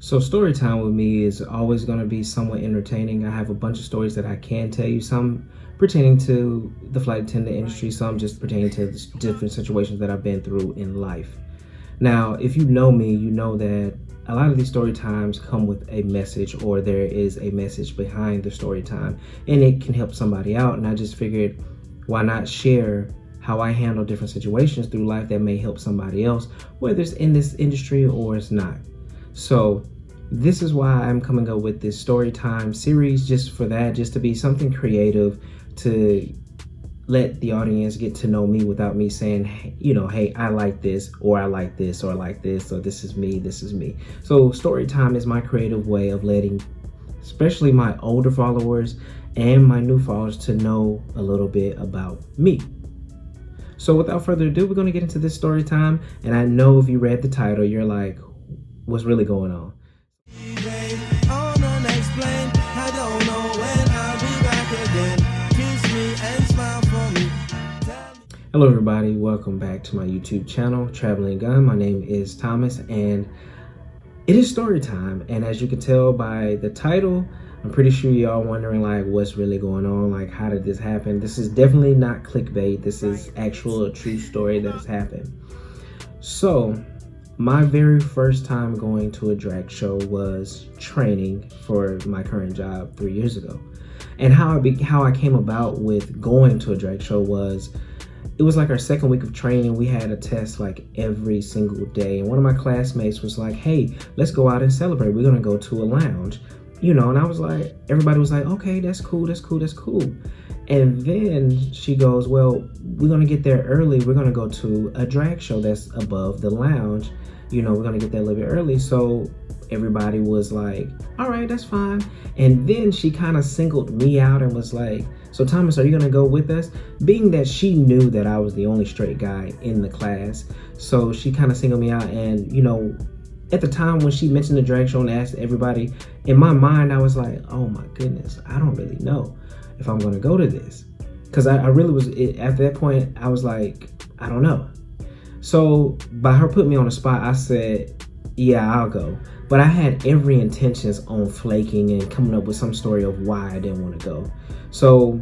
So story time with me is always going to be somewhat entertaining. I have a bunch of stories that I can tell you, some pertaining to the flight attendant industry, some just pertaining to different situations that I've been through in life. Now, if you know me, you know that a lot of these story times come with a message, or there is a message behind the story time, and it can help somebody out. And I just figured, why not share how I handle different situations through life that may help somebody else, whether it's in this industry or it's not. So this is why I'm coming up with this story time series, just for that, just to be something creative, to let the audience get to know me without me saying, hey, I like this, or I like this, or I like this, or this is me, this is me. So story time is my creative way of letting, especially my older followers and my new followers, to know a little bit about me. So without further ado, we're going to get into this story time. And I know if you read the title, you're like, what's really going on? Hello everybody, welcome back to my YouTube channel, Traveling Gun. My name is Thomas and it is story time. And as you can tell by the title, I'm pretty sure y'all wondering like what's really going on, like how did this happen? This is definitely not clickbait. This is actual true story that has happened. So my very first time going to a drag show was training for my current job 3 years ago. And how I came about with going to a drag show was, it was like our second week of training. We had a test like every single day. And one of my classmates was like, hey, let's go out and celebrate. We're gonna go to a lounge, and I was like, everybody was like, okay, that's cool, that's cool, that's cool. And then she goes, well, we're gonna get there early. We're gonna go to a drag show that's above the lounge. We're gonna get there a little bit early. So everybody was like, all right, that's fine. And then she kind of singled me out and was like, so Thomas, are you gonna go with us? Being that she knew that I was the only straight guy in the class. So she kind of singled me out. And at the time when she mentioned the drag show and asked everybody, in my mind, I was like, oh my goodness, I don't really know if I'm gonna go to this. Cause I really was, at that point, I was like, I don't know. So by her putting me on the spot, I said, yeah, I'll go. But I had every intentions on flaking and coming up with some story of why I didn't want to go. So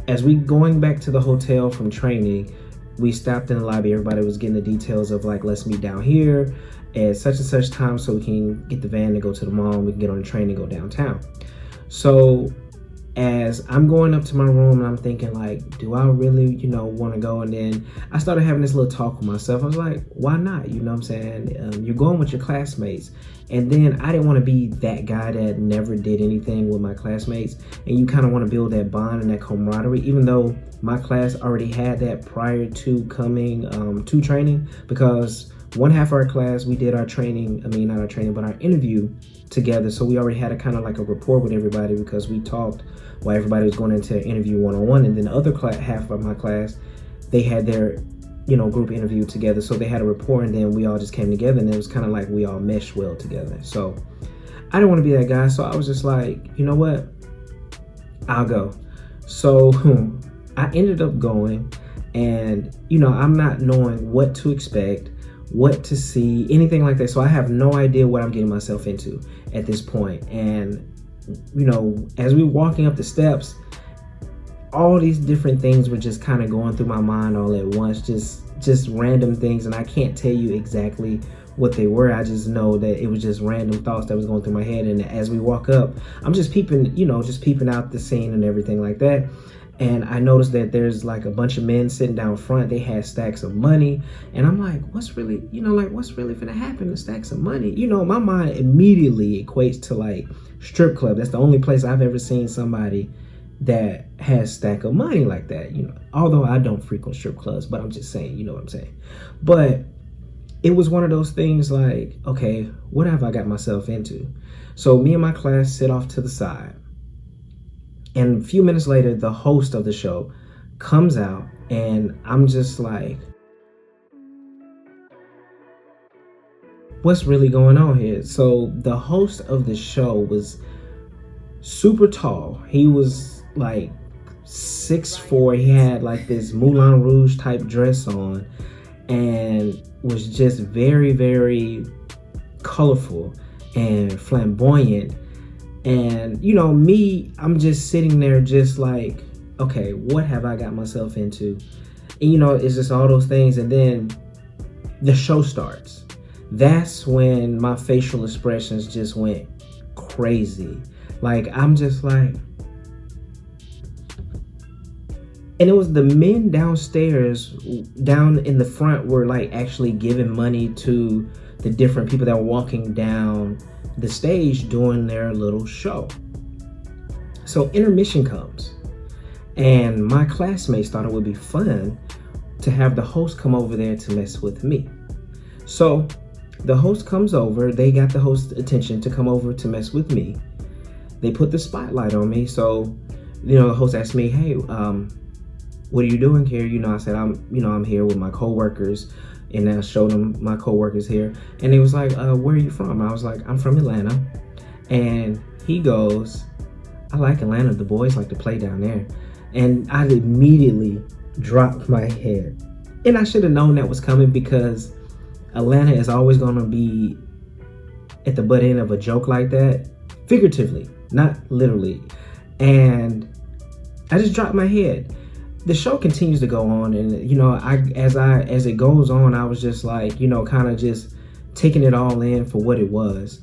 as we going back to the hotel from training, we stopped in the lobby. Everybody was getting the details of like, let's meet down here at such and such time so we can get the van to go to the mall and we can get on the train and go downtown. So as I'm going up to my room and I'm thinking like, do I really, want to go? And then I started having this little talk with myself. I was like, why not? You know what I'm saying? You're going with your classmates. And then I didn't want to be that guy that never did anything with my classmates. And you kind of want to build that bond and that camaraderie, even though my class already had that prior to coming to training, because one half of our class, we did our training, not our training, but our interview together. So we already had a kind of like a rapport with everybody because we talked while everybody was going into an interview one-on-one. And then the other half of my class, they had their, group interview together. So they had a rapport, and then we all just came together, and it was kind of like we all meshed well together. So I didn't want to be that guy. So I was just like, you know what? I'll go. So I ended up going, and, I'm not knowing what to expect, what to see, anything like that. So I have no idea what I'm getting myself into at this point. And as we were walking up the steps, all these different things were just kind of going through my mind all at once, just random things. And I can't tell you exactly what they were. I just know that it was just random thoughts that was going through my head. And as we walk up, I'm just peeping out the scene and everything like that. And I noticed that there's like a bunch of men sitting down front. They had stacks of money. And I'm like, what's really gonna happen to stacks of money? My mind immediately equates to like strip club. That's the only place I've ever seen somebody that has stack of money like that. Although I don't frequent strip clubs, but I'm just saying, you know what I'm saying? But it was one of those things like, okay, what have I got myself into? So me and my class sit off to the side. And a few minutes later, the host of the show comes out, and I'm just like, what's really going on here? So the host of the show was super tall. He was like 6'4". He had like this Moulin Rouge type dress on and was just very, very colorful. and flamboyant. And you know, me, I'm just sitting there just like, okay, what have I got myself into? And you know, it's just all those things. And then the show starts. That's when my facial expressions just went crazy. Like, I'm just like, and it was the men downstairs, down in the front, were like actually giving money to the different people that were walking down the stage doing their little show. So intermission comes, and my classmates thought it would be fun to have the host come over there to mess with me. So the host comes over, they got the host's attention to come over to mess with me. They put the spotlight on me. So, you know, the host asked me, hey, what are you doing here? You know, I said, I'm here with my coworkers. And I showed them my coworkers here. And he was like, where are you from? I was like, I'm from Atlanta. And he goes, I like Atlanta. The boys like to play down there. And I immediately dropped my head. And I should have known that was coming, because Atlanta is always going to be at the butt end of a joke like that, figuratively, not literally. And I just dropped my head. The show continues to go on, and you know, as it goes on, I was just like, you know, kind of just taking it all in for what it was.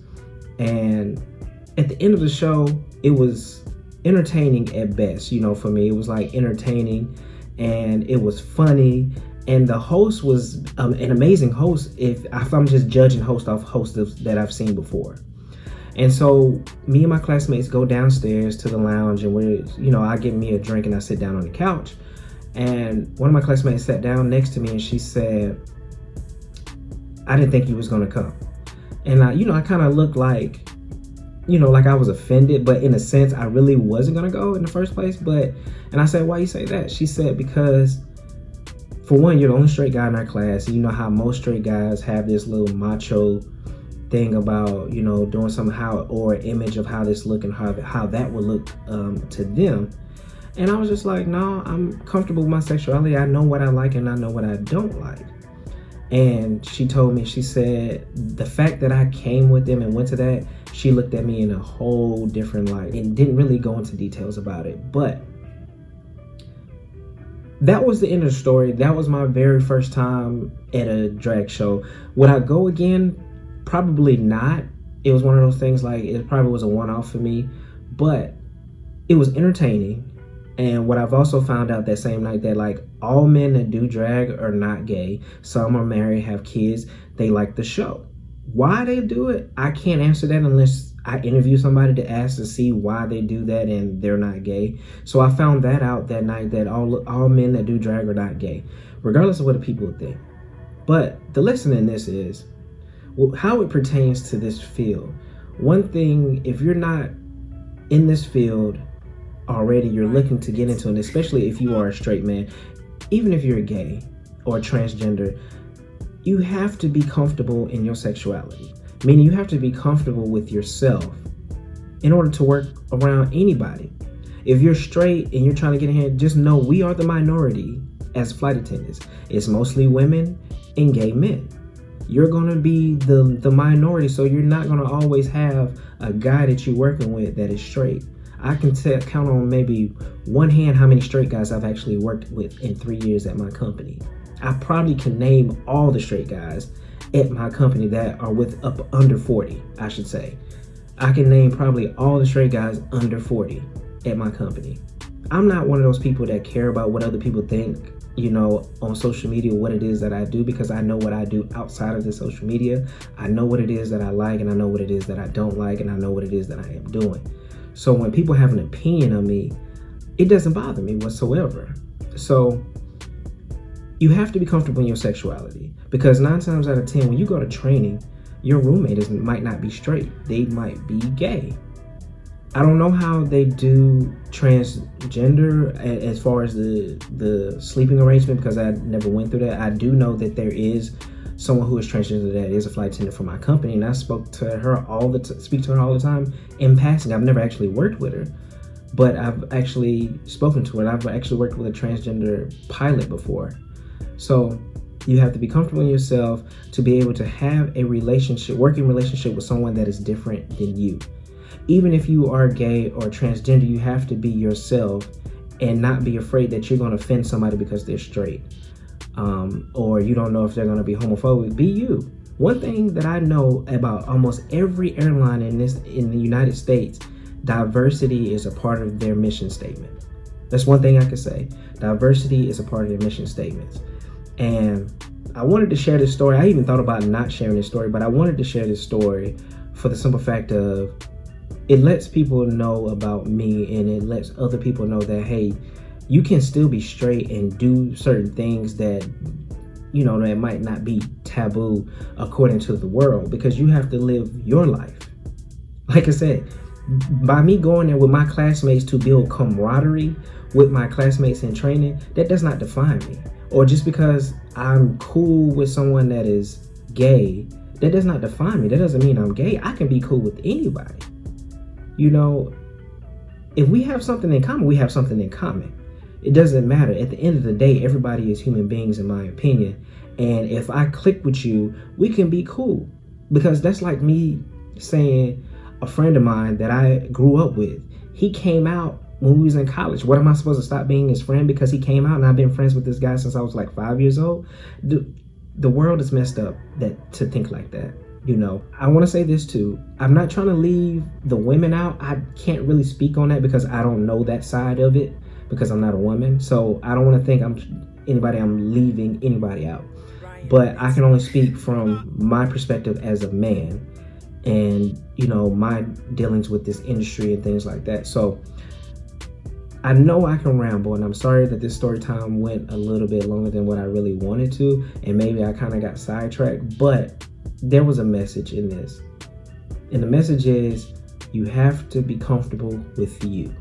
And at the end of the show, it was entertaining at best. You know, for me, it was like entertaining, and it was funny. And the host was an amazing host. If I'm just judging host off hosts that I've seen before. And so me and my classmates go downstairs to the lounge, and I get me a drink and I sit down on the couch. And one of my classmates sat down next to me, and she said, I didn't think you was gonna come. And I kind of looked like, like I was offended, but in a sense, I really wasn't gonna go in the first place. And I said, why you say that? She said, because for one, you're the only straight guy in our class. And you know how most straight guys have this little macho thing about, doing somehow, or an image of how this look and how that would look to them. And I was just like, no, I'm comfortable with my sexuality. I know what I like and I know what I don't like. And she told me, she said, the fact that I came with them and went to that, she looked at me in a whole different light and didn't really go into details about it. But that was the end of the story. That was my very first time at a drag show. Would I go again? Probably not. It was one of those things, like, it probably was a one-off for me, but it was entertaining. And what I've also found out that same night, that like all men that do drag are not gay. Some are married, have kids. They like the show. Why they do it, I can't answer that unless I interview somebody to ask to see why they do that and they're not gay. So I found that out that night, that all men that do drag are not gay, regardless of what the people think. But the lesson in this is how it pertains to this field. One thing, if you're not in this field already, you're looking to get into it, especially if you are a straight man, even if you're gay or transgender, you have to be comfortable in your sexuality. Meaning you have to be comfortable with yourself in order to work around anybody. If you're straight and you're trying to get in here, just know we are the minority as flight attendants. It's mostly women and gay men. You're gonna be the minority, so you're not gonna always have a guy that you're working with that is straight. I can count on maybe one hand how many straight guys I've actually worked with in 3 years at my company. I probably can name all the straight guys at my company that are with up under 40, I should say. I can name probably all the straight guys under 40 at my company. I'm not one of those people that care about what other people think, on social media, what it is that I do, because I know what I do outside of the social media. I know what it is that I like, and I know what it is that I don't like, and I know what it is that I am doing. So when people have an opinion of me, it doesn't bother me whatsoever. So you have to be comfortable in your sexuality, because 9 times out of 10, when you go to training, your roommate might not be straight. They might be gay. I don't know how they do transgender as far as the sleeping arrangement, because I never went through that. I do know that there is someone who is transgender that is a flight attendant for my company, and I speak to her all the time in passing. I've never actually worked with her, but I've actually spoken to her. I've actually worked with a transgender pilot before. So You have to be comfortable in yourself to be able to have a relationship, working relationship with someone that is different than you. Even if you are gay or transgender, you have to be yourself and not be afraid that you're going to offend somebody because they're straight, or you don't know if they're going to be homophobic. Be you. One thing that I know about almost every airline in the United States, diversity is a part of their mission statement. That's one thing I can say. Diversity is a part of their mission statements. And I wanted to share this story. I even thought about not sharing this story, but I wanted to share this story for the simple fact of it lets people know about me, and it lets other people know that, hey, you can still be straight and do certain things that, you know, that might not be taboo according to the world, because you have to live your life. Like I said, by me going there with my classmates to build camaraderie with my classmates in training, that does not define me. Or just because I'm cool with someone that is gay, that does not define me. That doesn't mean I'm gay. I can be cool with anybody. You know, if we have something in common, we have something in common. It doesn't matter. At the end of the day, everybody is human beings, in my opinion. And if I click with you, we can be cool. Because that's like me saying a friend of mine that I grew up with, he came out when we was in college. What am I supposed to stop being his friend because he came out? And I've been friends with this guy since I was like 5 years old. The world is messed up to think like that. You know, I want to say this too. I'm not trying to leave the women out. I can't really speak on that because I don't know that side of it, because I'm not a woman. So I don't want to think I'm leaving anybody out. But I can only speak from my perspective as a man, and, you know, my dealings with this industry and things like that. So I know I can ramble, and I'm sorry that this story time went a little bit longer than what I really wanted to, and maybe I kind of got sidetracked, but there was a message in this. And the message is, you have to be comfortable with you.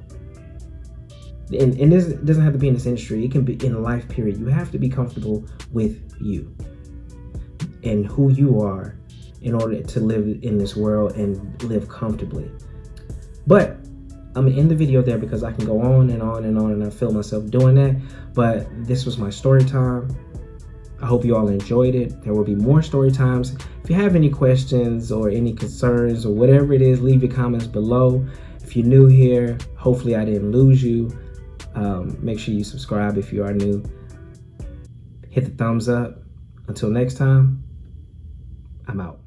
And this doesn't have to be in this industry. It can be in life, period. You have to be comfortable with you and who you are in order to live in this world and live comfortably. But I'm gonna end the video there because I can go on and on and on, and I feel myself doing that. But this was my story time. I hope you all enjoyed it. There will be more story times. If you have any questions or any concerns or whatever it is, leave your comments below. If you're new here, hopefully I didn't lose you. Make sure you subscribe if you are new. Hit the thumbs up. Until next time, I'm out.